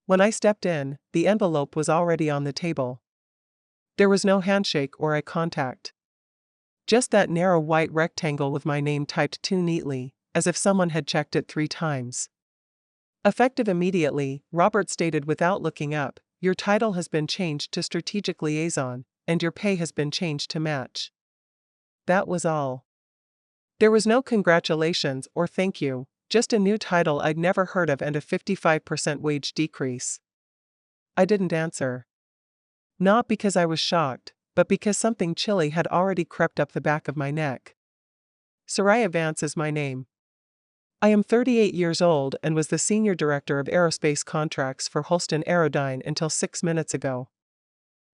When I stepped in, the envelope was already on the table. There was no handshake or eye contact. Just that narrow white rectangle with my name typed too neatly, as if someone had checked it 3 times. Effective immediately, Robert stated without looking up, "Your title has been changed to Strategic Liaison, and your pay has been changed to match." That was all. There was no congratulations or thank you, just a new title I'd never heard of and a 55% wage decrease. I didn't answer. Not because I was shocked, but because something chilly had already crept up the back of my neck. Soraya Vance is my name. I am 38 years old and was the Senior Director of Aerospace Contracts for Holston Aerodyne until 6 minutes ago.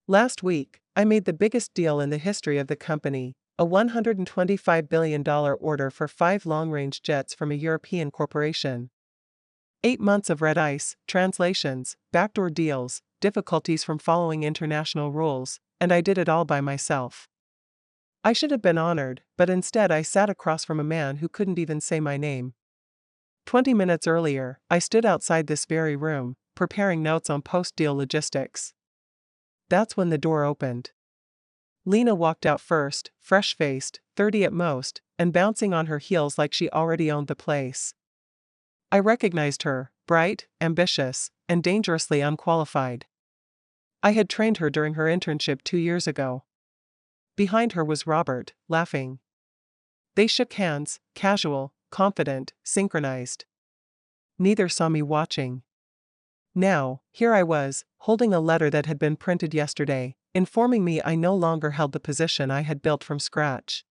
Last week, I made the biggest deal in the history of the company, a $125 billion order for 5 long-range jets from a European corporation. 8 months of red ice, translations, backdoor deals, difficulties from following international rules, and I did it all by myself. I should have been honored, but instead I sat across from a man who couldn't even say my name. 20 minutes earlier, I stood outside this very room, preparing notes on post-deal logistics. That's when the door opened. Lena walked out first, fresh-faced, 30 at most, and bouncing on her heels like she already owned the place. I recognized her, bright, ambitious, and dangerously unqualified. I had trained her during her internship 2 years ago. Behind her was Robert, laughing. They shook hands, casual, confident, synchronized. Neither saw me watching. Now, here I was, holding a letter that had been printed yesterday, informing me I no longer held the position I had built from scratch.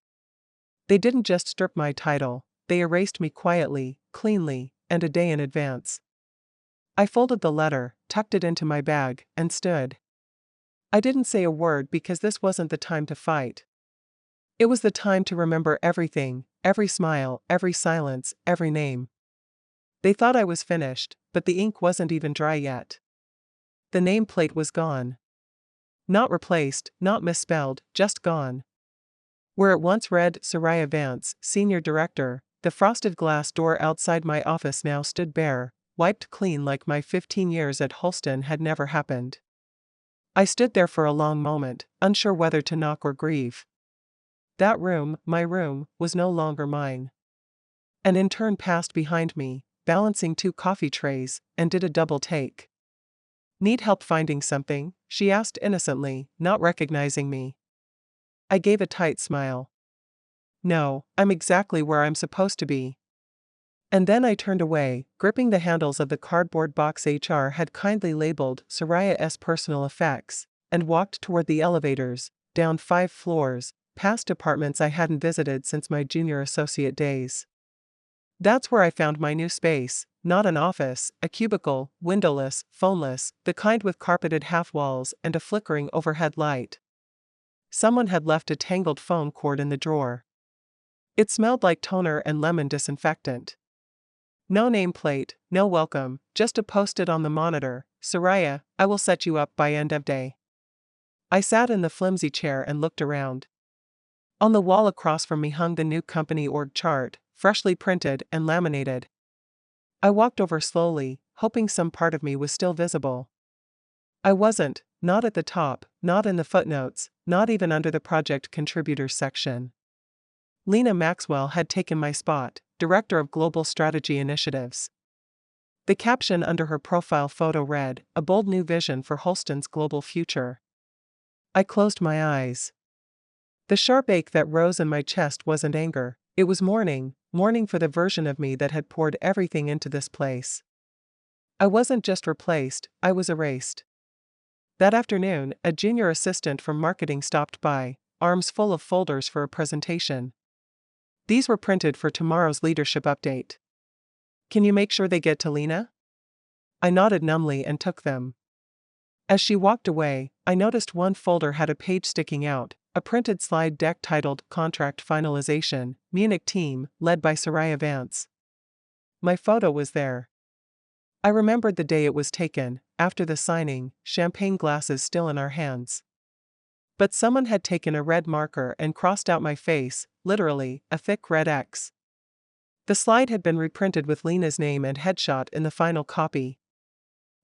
They didn't just strip my title, they erased me quietly, cleanly, and a day in advance. I folded the letter, tucked it into my bag, and stood. I didn't say a word because this wasn't the time to fight. It was the time to remember everything, every smile, every silence, every name. They thought I was finished, but the ink wasn't even dry yet. The nameplate was gone. Not replaced, not misspelled, just gone. Where it once read Soraya Vance, Senior Director, the frosted glass door outside my office now stood bare, wiped clean like my 15 years at Holston had never happened. I stood there for a long moment, unsure whether to knock or grieve. That room, my room, was no longer mine. An intern passed behind me, balancing 2 coffee trays, and did a double take. "Need help finding something?" she asked innocently, not recognizing me. I gave a tight smile. "No, I'm exactly where I'm supposed to be." And then I turned away, gripping the handles of the cardboard box HR had kindly labeled Soraya's personal effects, and walked toward the elevators, down 5 floors, past apartments I hadn't visited since my junior associate days. That's where I found my new space, not an office, a cubicle, windowless, phoneless, the kind with carpeted half-walls and a flickering overhead light. Someone had left a tangled phone cord in the drawer. It smelled like toner and lemon disinfectant. No nameplate, no welcome, just a post-it on the monitor, "Soraya, I will set you up by end of day." I sat in the flimsy chair and looked around. On the wall across from me hung the new company org chart, freshly printed and laminated. I walked over slowly, hoping some part of me was still visible. I wasn't, not at the top, not in the footnotes, not even under the project contributors section. Lena Maxwell had taken my spot, Director of Global Strategy Initiatives. The caption under her profile photo read, "A bold new vision for Holston's global future." I closed my eyes. The sharp ache that rose in my chest wasn't anger, it was mourning for the version of me that had poured everything into this place. I wasn't just replaced, I was erased. That afternoon, a junior assistant from marketing stopped by, arms full of folders for a presentation. These were printed for tomorrow's leadership update. "Can you make sure they get to Lena?" I nodded numbly and took them. As she walked away, I noticed one folder had a page sticking out, a printed slide deck titled Contract Finalization, Munich Team, led by Soraya Vance. My photo was there. I remembered the day it was taken, after the signing, champagne glasses still in our hands. But someone had taken a red marker and crossed out my face, literally, a thick red X. The slide had been reprinted with Lena's name and headshot in the final copy.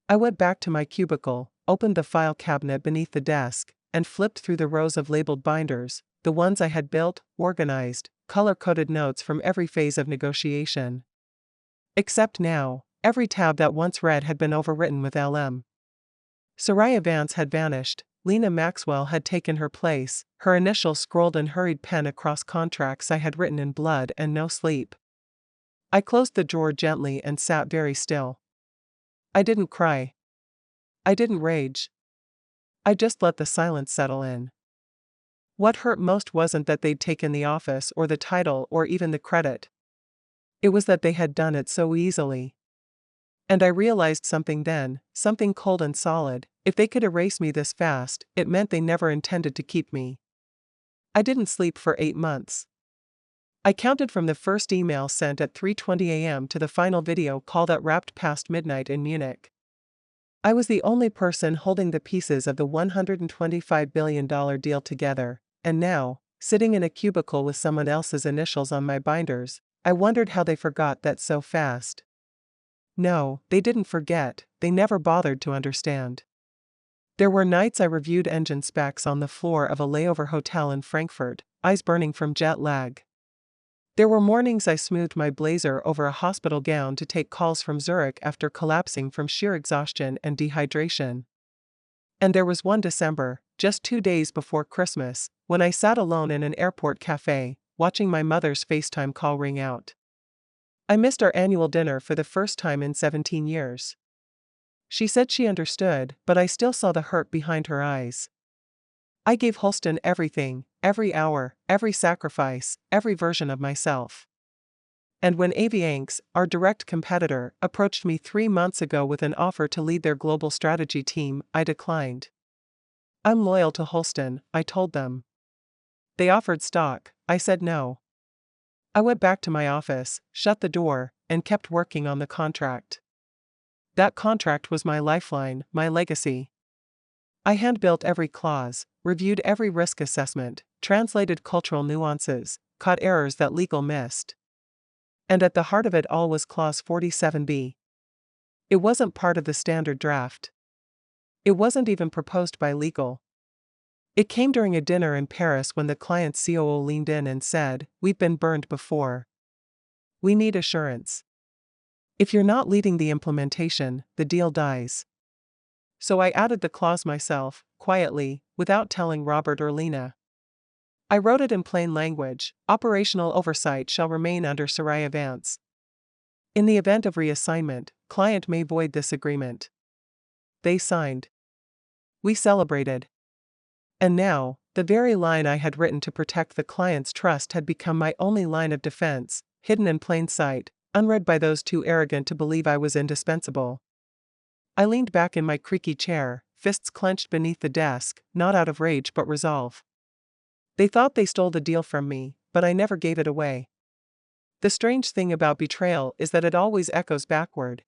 I went back to my cubicle, opened the file cabinet beneath the desk, and flipped through the rows of labeled binders, the ones I had built, organized, color-coded notes from every phase of negotiation. Except now, every tab that once read had been overwritten with LM. Soraya Vance had vanished, Lena Maxwell had taken her place, her initials scrolled in hurried pen across contracts I had written in blood and no sleep. I closed the drawer gently and sat very still. I didn't cry. I didn't rage. I just let the silence settle in. What hurt most wasn't that they'd taken the office or the title or even the credit. It was that they had done it so easily. And I realized something then, something cold and solid: if they could erase me this fast, it meant they never intended to keep me. I didn't sleep for 8 months. I counted from the first email sent at 3:20 a.m. to the final video call that wrapped past midnight in Munich. I was the only person holding the pieces of the $125 billion deal together, and now, sitting in a cubicle with someone else's initials on my binders, I wondered how they forgot that so fast. No, they didn't forget, they never bothered to understand. There were nights I reviewed engine specs on the floor of a layover hotel in Frankfurt, eyes burning from jet lag. There were mornings I smoothed my blazer over a hospital gown to take calls from Zurich after collapsing from sheer exhaustion and dehydration. And there was one December, just 2 days before Christmas, when I sat alone in an airport cafe, watching my mother's FaceTime call ring out. I missed our annual dinner for the first time in 17 years. She said she understood, but I still saw the hurt behind her eyes. I gave Holston everything, every hour, every sacrifice, every version of myself. And when Avianx, our direct competitor, approached me 3 months ago with an offer to lead their global strategy team, I declined. I'm loyal to Holston, I told them. They offered stock, I said no. I went back to my office, shut the door, and kept working on the contract. That contract was my lifeline, my legacy. I hand-built every clause, reviewed every risk assessment, translated cultural nuances, caught errors that legal missed. And at the heart of it all was Clause 47B. It wasn't part of the standard draft. It wasn't even proposed by legal. It came during a dinner in Paris when the client's COO leaned in and said, "We've been burned before. We need assurance. If you're not leading the implementation, the deal dies." So I added the clause myself, quietly, without telling Robert or Lena. I wrote it in plain language: operational oversight shall remain under Soraya Vance. In the event of reassignment, client may void this agreement. They signed. We celebrated. And now, the very line I had written to protect the client's trust had become my only line of defense, hidden in plain sight, unread by those too arrogant to believe I was indispensable. I leaned back in my creaky chair, fists clenched beneath the desk, not out of rage but resolve. They thought they stole the deal from me, but I never gave it away. The strange thing about betrayal is that it always echoes backward.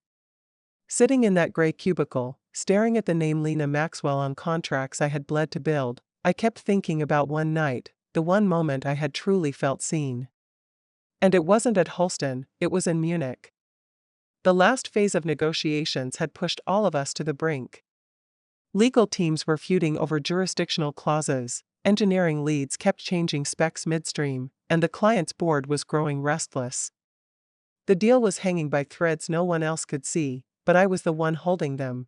Sitting in that gray cubicle, staring at the name Lena Maxwell on contracts I had bled to build, I kept thinking about one night, the one moment I had truly felt seen. And it wasn't at Holston, it was in Munich. The last phase of negotiations had pushed all of us to the brink. Legal teams were feuding over jurisdictional clauses, engineering leads kept changing specs midstream, and the client's board was growing restless. The deal was hanging by threads no one else could see, but I was the one holding them.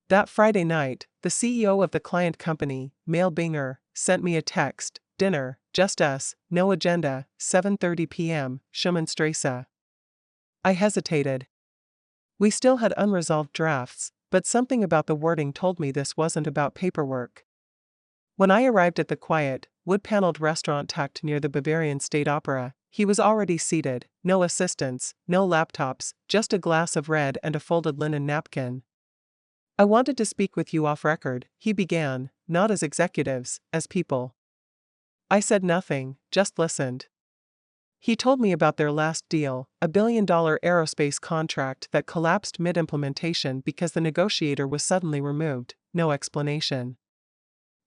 That Friday night, the CEO of the client company, Mail Binger, sent me a text: "Dinner, just us, no agenda, 7:30 p.m., Schumannstrasse." I hesitated. We still had unresolved drafts, but something about the wording told me this wasn't about paperwork. When I arrived at the quiet, wood-paneled restaurant tucked near the Bavarian State Opera, he was already seated, no assistants, no laptops, just a glass of red and a folded linen napkin. "I wanted to speak with you off record," he began, "not as executives, as people." I said nothing, just listened. He told me about their last deal, a $1 billion aerospace contract that collapsed mid-implementation because the negotiator was suddenly removed, no explanation.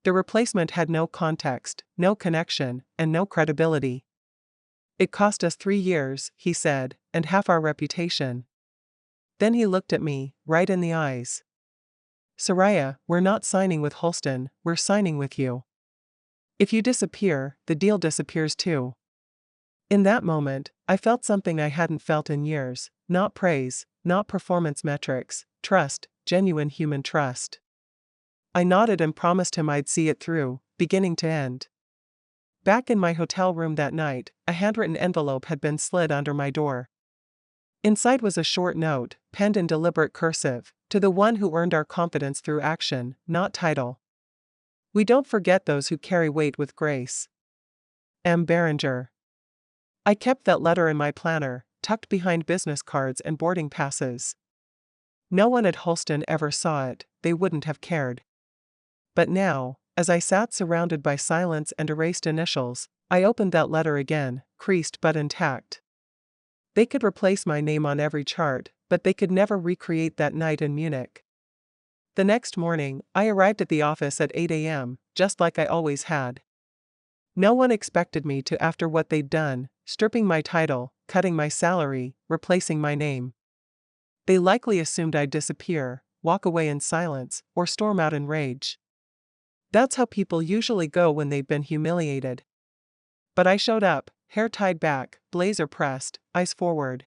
The replacement had no context, no connection, and no credibility. "It cost us 3 years," he said, "and half our reputation." Then he looked at me, right in the eyes. "Soraya, we're not signing with Holston, we're signing with you. If you disappear, the deal disappears too." In that moment, I felt something I hadn't felt in years, not praise, not performance metrics, trust, genuine human trust. I nodded and promised him I'd see it through, beginning to end. Back in my hotel room that night, a handwritten envelope had been slid under my door. Inside was a short note, penned in deliberate cursive, to the one who earned our confidence through action, not title. "We don't forget those who carry weight with grace. M. Barringer." I kept that letter in my planner, tucked behind business cards and boarding passes. No one at Holston ever saw it, they wouldn't have cared. But now, as I sat surrounded by silence and erased initials, I opened that letter again, creased but intact. They could replace my name on every chart, but they could never recreate that night in Munich. The next morning, I arrived at the office at 8 a.m., just like I always had. No one expected me to after what they'd done, stripping my title, cutting my salary, replacing my name. They likely assumed I'd disappear, walk away in silence, or storm out in rage. That's how people usually go when they've been humiliated. But I showed up, hair tied back, blazer pressed, eyes forward.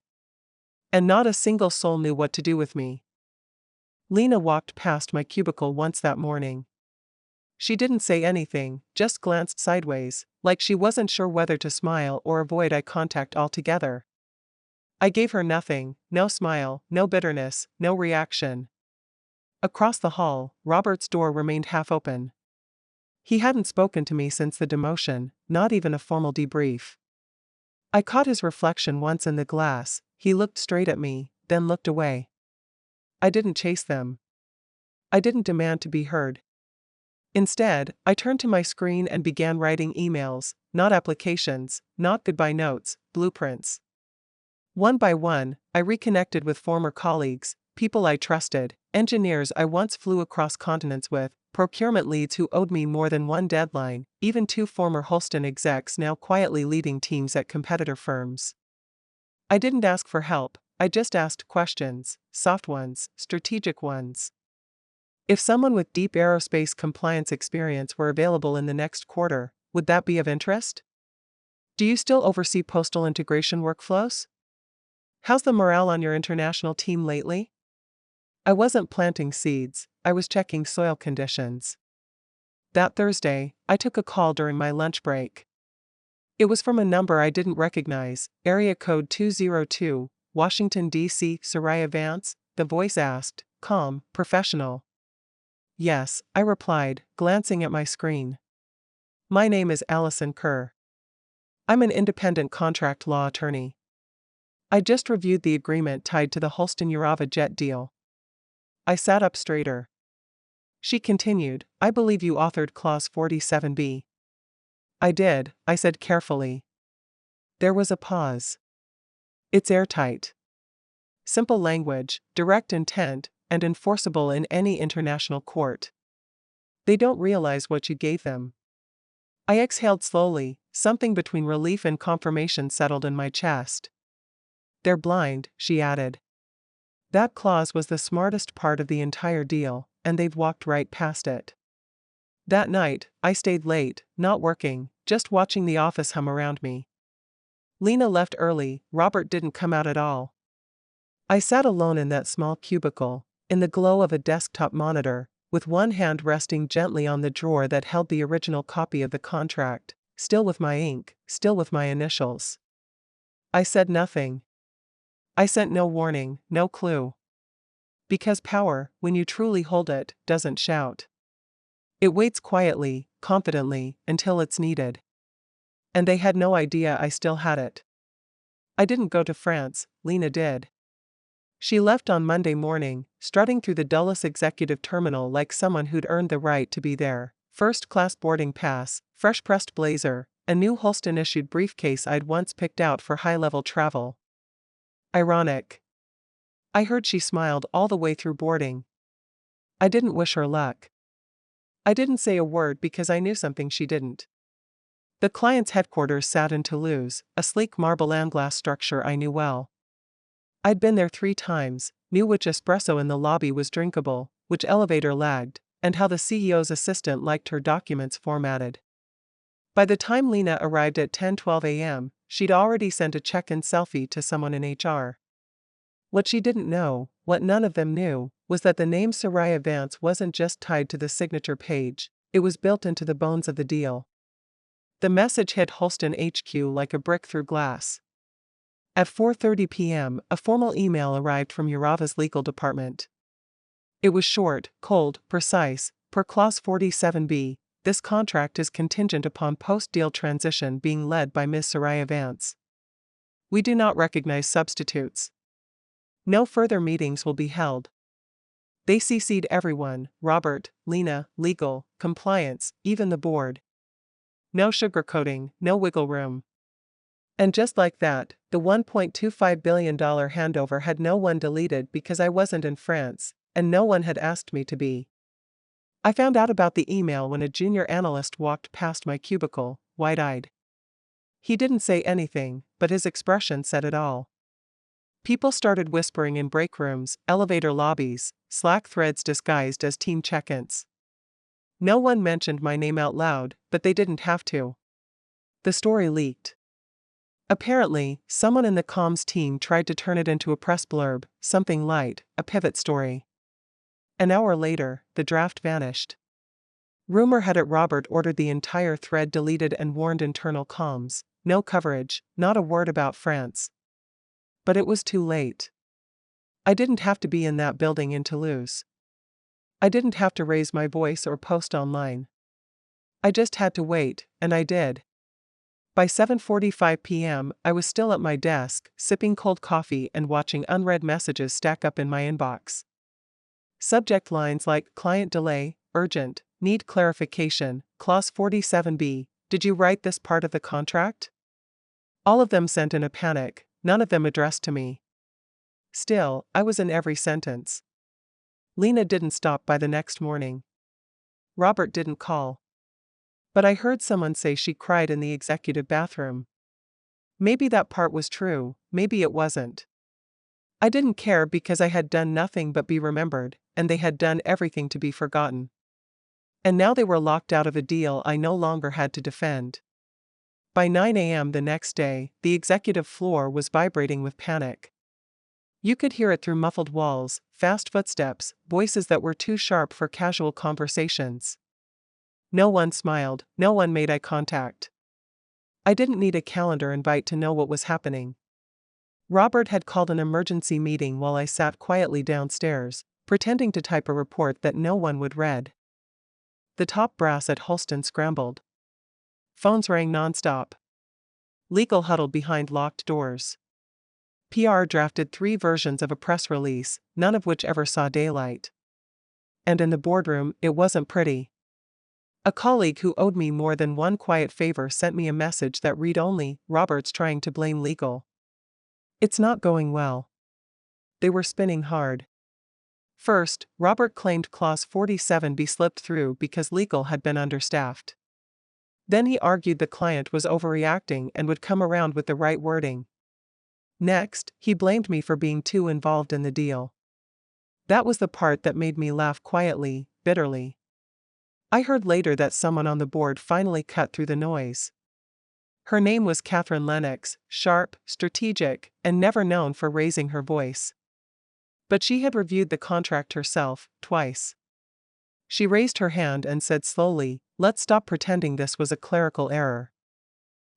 And not a single soul knew what to do with me. Lena walked past my cubicle once that morning. She didn't say anything, just glanced sideways, like she wasn't sure whether to smile or avoid eye contact altogether. I gave her nothing, no smile, no bitterness, no reaction. Across the hall, Robert's door remained half open. He hadn't spoken to me since the demotion, not even a formal debrief. I caught his reflection once in the glass. He looked straight at me, then looked away. I didn't chase them. I didn't demand to be heard. Instead, I turned to my screen and began writing emails, not applications, not goodbye notes, blueprints. One by one, I reconnected with former colleagues, people I trusted, engineers I once flew across continents with, procurement leads who owed me more than one deadline, even two former Holston execs now quietly leading teams at competitor firms. I didn't ask for help, I just asked questions, soft ones, strategic ones. If someone with deep aerospace compliance experience were available in the next quarter, would that be of interest? Do you still oversee postal integration workflows? How's the morale on your international team lately? I wasn't planting seeds, I was checking soil conditions. That Thursday, I took a call during my lunch break. It was from a number I didn't recognize, area code 202, Washington, D.C. Soraya Vance, the voice asked, calm, professional. "Yes," I replied, glancing at my screen. "My name is Allison Kerr. I'm an independent contract law attorney. I just reviewed the agreement tied to the Holston-Urava jet deal." I sat up straighter. She continued, "I believe you authored Clause 47B. "I did," I said carefully. There was a pause. "It's airtight. Simple language, direct intent, and enforceable in any international court. They don't realize what you gave them." I exhaled slowly, something between relief and confirmation settled in my chest. "They're blind," she added. "That clause was the smartest part of the entire deal, and they've walked right past it." That night, I stayed late, not working, just watching the office hum around me. Lena left early, Robert didn't come out at all. I sat alone in that small cubicle, in the glow of a desktop monitor, with one hand resting gently on the drawer that held the original copy of the contract, still with my ink, still with my initials. I said nothing. I sent no warning, no clue. Because power, when you truly hold it, doesn't shout. It waits quietly, confidently, until it's needed. And they had no idea I still had it. I didn't go to France, Lena did. She left on Monday morning, strutting through the Dulles executive terminal like someone who'd earned the right to be there. First-class boarding pass, fresh-pressed blazer, a new Holston-issued briefcase I'd once picked out for high-level travel. Ironic. I heard she smiled all the way through boarding. I didn't wish her luck. I didn't say a word because I knew something she didn't. The client's headquarters sat in Toulouse, a sleek marble and glass structure I knew well. I'd been there 3 times, knew which espresso in the lobby was drinkable, which elevator lagged, and how the CEO's assistant liked her documents formatted. By the time Lena arrived at 10:12 a.m., she'd already sent a check-in selfie to someone in HR. What she didn't know, what none of them knew, was that the name Soraya Vance wasn't just tied to the signature page, it was built into the bones of the deal. The message hit Holston HQ like a brick through glass. At 4:30 p.m., a formal email arrived from Urava's legal department. It was short, cold, precise. Per Clause 47B, this contract is contingent upon post-deal transition being led by Ms. Soraya Vance. We do not recognize substitutes. No further meetings will be held. They CC'd everyone: Robert, Lena, legal, compliance, even the board. No sugarcoating, no wiggle room. And just like that, the $1.25 billion handover had no one deleted because I wasn't in France, and no one had asked me to be. I found out about the email when a junior analyst walked past my cubicle, wide-eyed. He didn't say anything, but his expression said it all. People started whispering in break rooms, elevator lobbies, Slack threads disguised as team check-ins. No one mentioned my name out loud, but they didn't have to. The story leaked. Apparently, someone in the comms team tried to turn it into a press blurb, something light, a pivot story. An hour later, the draft vanished. Rumor had it Robert ordered the entire thread deleted and warned internal comms, no coverage, not a word about France. But it was too late. I didn't have to be in that building in Toulouse. I didn't have to raise my voice or post online. I just had to wait, and I did. By 7:45 p.m., I was still at my desk, sipping cold coffee and watching unread messages stack up in my inbox. Subject lines like client delay, urgent, need clarification, clause 47B, did you write this part of the contract? All of them sent in a panic, none of them addressed to me. Still, I was in every sentence. Lena didn't stop by the next morning. Robert didn't call. But I heard someone say she cried in the executive bathroom. Maybe that part was true, maybe it wasn't. I didn't care because I had done nothing but be remembered, and they had done everything to be forgotten. And now they were locked out of a deal I no longer had to defend. By 9 a.m. the next day, the executive floor was vibrating with panic. You could hear it through muffled walls, fast footsteps, voices that were too sharp for casual conversations. No one smiled, no one made eye contact. I didn't need a calendar invite to know what was happening. Robert had called an emergency meeting while I sat quietly downstairs, pretending to type a report that no one would read. The top brass at Holston scrambled. Phones rang nonstop. Legal huddled behind locked doors. PR drafted 3 versions of a press release, none of which ever saw daylight. And in the boardroom, it wasn't pretty. A colleague who owed me more than one quiet favor sent me a message that read only, Robert's trying to blame legal. It's not going well. They were spinning hard. First, Robert claimed Clause 47B slipped through because legal had been understaffed. Then he argued the client was overreacting and would come around with the right wording. Next, he blamed me for being too involved in the deal. That was the part that made me laugh quietly, bitterly. I heard later that someone on the board finally cut through the noise. Her name was Catherine Lennox, sharp, strategic, and never known for raising her voice. But she had reviewed the contract herself, twice. She raised her hand and said slowly, "Let's stop pretending this was a clerical error."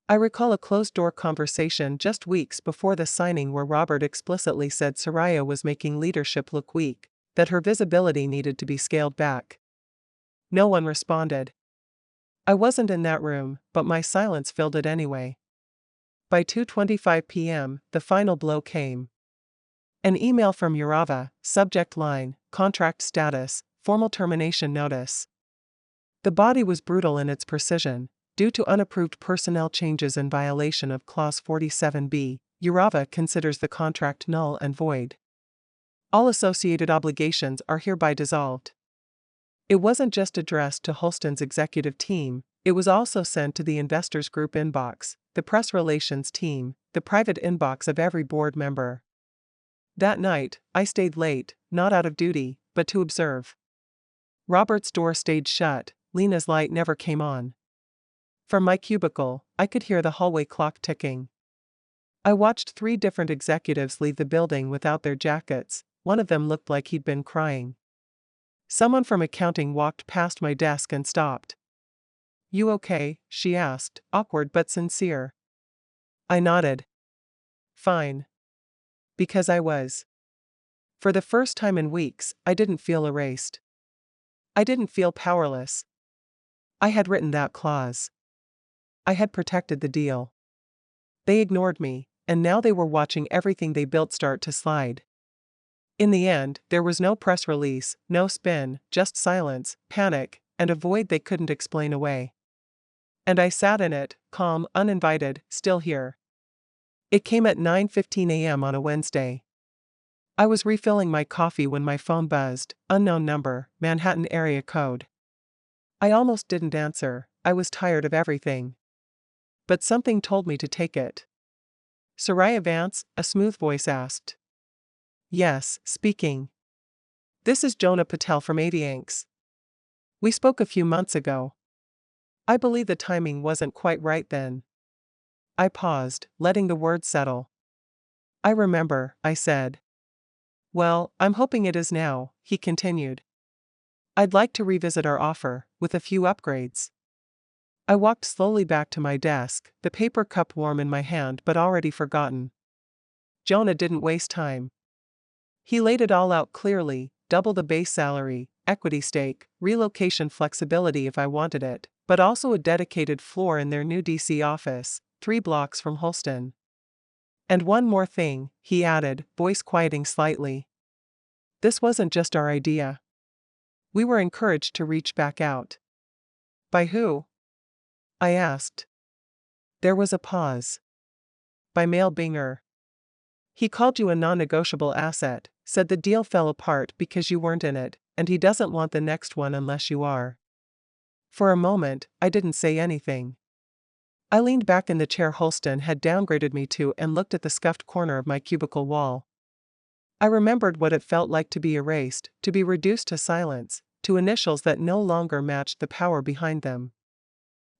I recall a closed-door conversation just weeks before the signing where Robert explicitly said Soraya was making leadership look weak, that her visibility needed to be scaled back. No one responded. I wasn't in that room, but my silence filled it anyway. By 2:25 p.m., the final blow came. An email from Urava, subject line, contract status, formal termination notice. The body was brutal in its precision. Due to unapproved personnel changes in violation of Clause 47B, Urava considers the contract null and void. All associated obligations are hereby dissolved. It wasn't just addressed to Holston's executive team, it was also sent to the investors group inbox, the press relations team, the private inbox of every board member. That night, I stayed late, not out of duty, but to observe. Robert's door stayed shut, Lena's light never came on. From my cubicle, I could hear the hallway clock ticking. I watched 3 different executives leave the building without their jackets. One of them looked like he'd been crying. Someone from accounting walked past my desk and stopped. "You okay?" she asked, awkward but sincere. I nodded. "Fine." Because I was. For the first time in weeks, I didn't feel erased. I didn't feel powerless. I had written that clause. I had protected the deal. They ignored me, and now they were watching everything they built start to slide. In the end, there was no press release, no spin, just silence, panic, and a void they couldn't explain away. And I sat in it, calm, uninvited, still here. It came at 9:15 a.m. on a Wednesday. I was refilling my coffee when my phone buzzed, unknown number, Manhattan area code. I almost didn't answer, I was tired of everything. But something told me to take it. "Soraya Vance?" a smooth voice asked. "Yes, speaking. This is Jonah Patel from Avianx. We spoke a few months ago." I believe the timing wasn't quite right then. I paused, letting the words settle. "I remember," I said. "Well, I'm hoping it is now," he continued. "I'd like to revisit our offer, with a few upgrades." I walked slowly back to my desk, the paper cup warm in my hand but already forgotten. Jonah didn't waste time. He laid it all out clearly: double the base salary, equity stake, relocation flexibility if I wanted it, but also a dedicated floor in their new DC office, 3 blocks from Holston. "And one more thing," he added, voice quieting slightly. "This wasn't just our idea. We were encouraged to reach back out." "By who?" I asked. There was a pause. "By Mail Binger. He called you a non-negotiable asset, said the deal fell apart because you weren't in it, and he doesn't want the next one unless you are." For a moment, I didn't say anything. I leaned back in the chair Holston had downgraded me to and looked at the scuffed corner of my cubicle wall. I remembered what it felt like to be erased, to be reduced to silence, to initials that no longer matched the power behind them.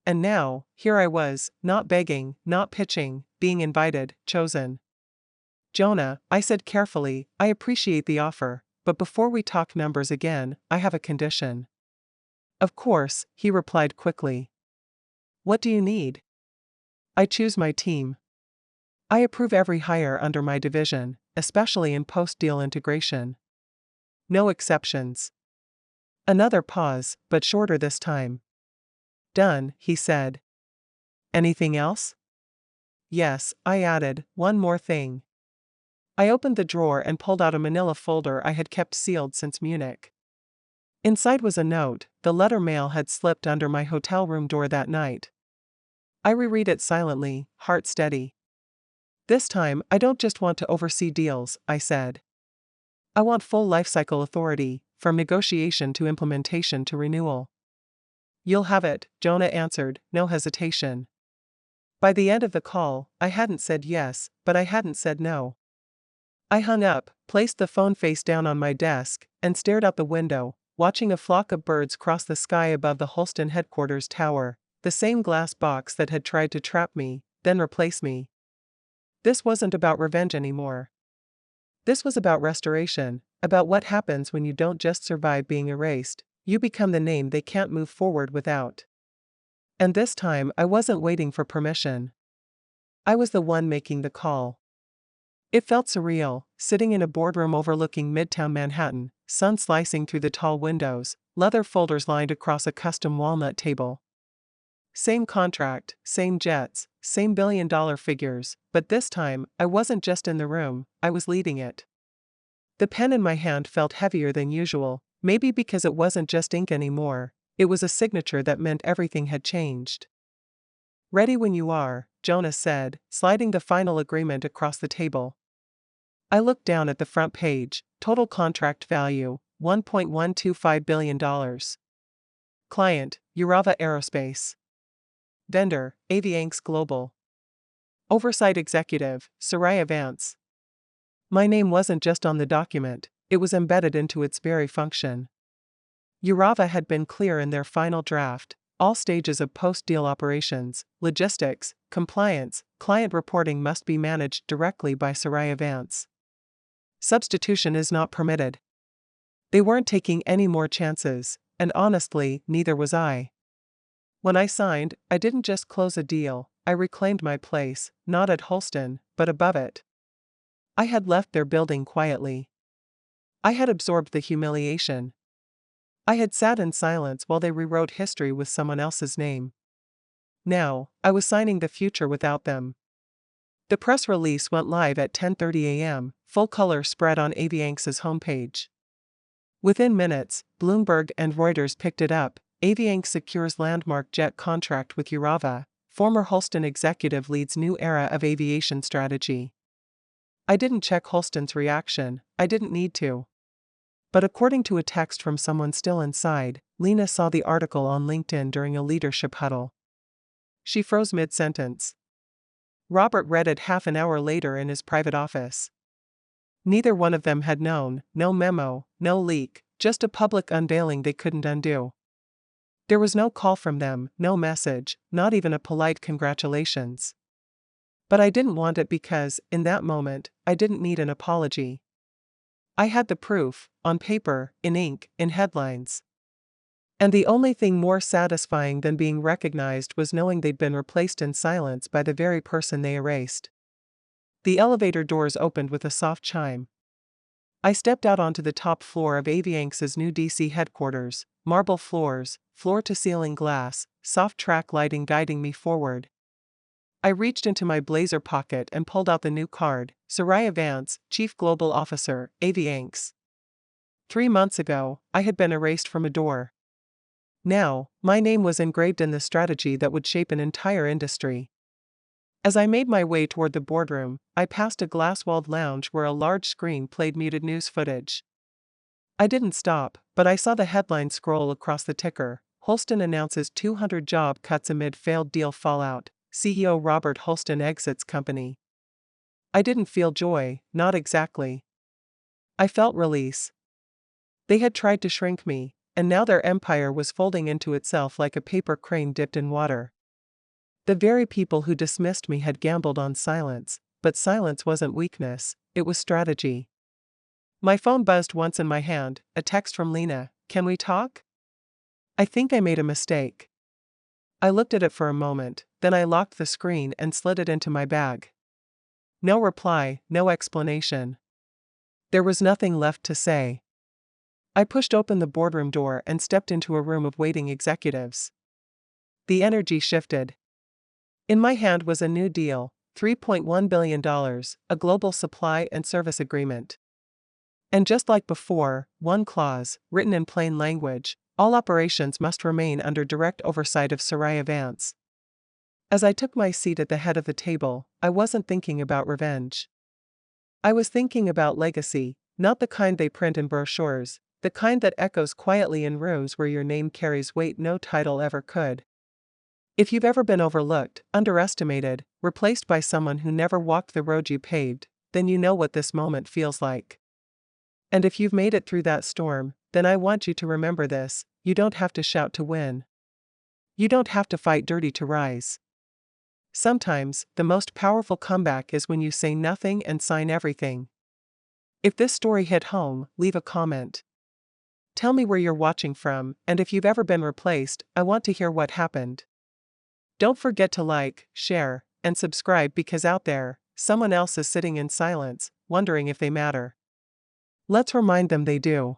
And now, here I was, not begging, not pitching, being invited, chosen. "Jonah," I said carefully, "I appreciate the offer, but before we talk numbers again, I have a condition." "Of course," he replied quickly. "What do you need?" "I choose my team. I approve every hire under my division, especially in post-deal integration. No exceptions." Another pause, but shorter this time. "Done," he said. "Anything else?" "Yes," I added, "one more thing." I opened the drawer and pulled out a manila folder I had kept sealed since Munich. Inside was a note. The letter mail had slipped under my hotel room door that night. I reread it silently, heart steady. "This time, I don't just want to oversee deals," I said. "I want full lifecycle authority, from negotiation to implementation to renewal." "You'll have it," Jonah answered, no hesitation. By the end of the call, I hadn't said yes, but I hadn't said no. I hung up, placed the phone face down on my desk, and stared out the window, watching a flock of birds cross the sky above the Holston headquarters tower, the same glass box that had tried to trap me, then replace me. This wasn't about revenge anymore. This was about restoration, about what happens when you don't just survive being erased, you become the name they can't move forward without. And this time I wasn't waiting for permission. I was the one making the call. It felt surreal, sitting in a boardroom overlooking Midtown Manhattan, sun slicing through the tall windows, leather folders lined across a custom walnut table. Same contract, same jets, same billion-dollar figures, but this time, I wasn't just in the room, I was leading it. The pen in my hand felt heavier than usual, maybe because it wasn't just ink anymore, it was a signature that meant everything had changed. "Ready when you are," Jonah said, sliding the final agreement across the table. I looked down at the front page. Total contract value, $1.125 billion. Client, Urava Aerospace. Vendor, Avianx Global. Oversight Executive, Soraya Vance. My name wasn't just on the document, it was embedded into its very function. Urava had been clear in their final draft: all stages of post-deal operations, logistics, compliance, client reporting must be managed directly by Soraya Vance. Substitution is not permitted. They weren't taking any more chances, and honestly, neither was I. When I signed, I didn't just close a deal, I reclaimed my place, not at Holston, but above it. I had left their building quietly. I had absorbed the humiliation. I had sat in silence while they rewrote history with someone else's name. Now, I was signing the future without them. The press release went live at 10:30 a.m., full color spread on Avianx's homepage. Within minutes, Bloomberg and Reuters picked it up: Avianx secures landmark jet contract with Urava, former Holston executive leads new era of aviation strategy. I didn't check Holston's reaction, I didn't need to. But according to a text from someone still inside, Lena saw the article on LinkedIn during a leadership huddle. She froze mid-sentence. Robert read it half an hour later in his private office. Neither one of them had known, no memo, no leak, just a public unveiling they couldn't undo. There was no call from them, no message, not even a polite congratulations. But I didn't want it because, in that moment, I didn't need an apology. I had the proof, on paper, in ink, in headlines. And the only thing more satisfying than being recognized was knowing they'd been replaced in silence by the very person they erased. The elevator doors opened with a soft chime. I stepped out onto the top floor of Avianx's new DC headquarters: marble floors, floor-to-ceiling glass, soft track lighting guiding me forward. I reached into my blazer pocket and pulled out the new card: Soraya Vance, Chief Global Officer, Avianx. 3 months ago, I had been erased from a door. Now, my name was engraved in the strategy that would shape an entire industry. As I made my way toward the boardroom, I passed a glass-walled lounge where a large screen played muted news footage. I didn't stop, but I saw the headline scroll across the ticker: Holston announces 200 job cuts amid failed deal fallout, CEO Robert Holston exits company. I didn't feel joy, not exactly. I felt release. They had tried to shrink me, and now their empire was folding into itself like a paper crane dipped in water. The very people who dismissed me had gambled on silence, but silence wasn't weakness, it was strategy. My phone buzzed once in my hand, a text from Lena: "Can we talk?" I think I made a mistake. I looked at it for a moment, then I locked the screen and slid it into my bag. No reply, no explanation. There was nothing left to say. I pushed open the boardroom door and stepped into a room of waiting executives. The energy shifted. In my hand was a new deal: $3.1 billion, a global supply and service agreement. And just like before, one clause, written in plain language: all operations must remain under direct oversight of Soraya Vance. As I took my seat at the head of the table, I wasn't thinking about revenge. I was thinking about legacy, not the kind they print in brochures, the kind that echoes quietly in rooms where your name carries weight no title ever could. If you've ever been overlooked, underestimated, replaced by someone who never walked the road you paved, then you know what this moment feels like. And if you've made it through that storm, then I want you to remember this: you don't have to shout to win. You don't have to fight dirty to rise. Sometimes, the most powerful comeback is when you say nothing and sign everything. If this story hit home, leave a comment. Tell me where you're watching from, and if you've ever been replaced, I want to hear what happened. Don't forget to like, share, and subscribe, because out there, someone else is sitting in silence, wondering if they matter. Let's remind them they do.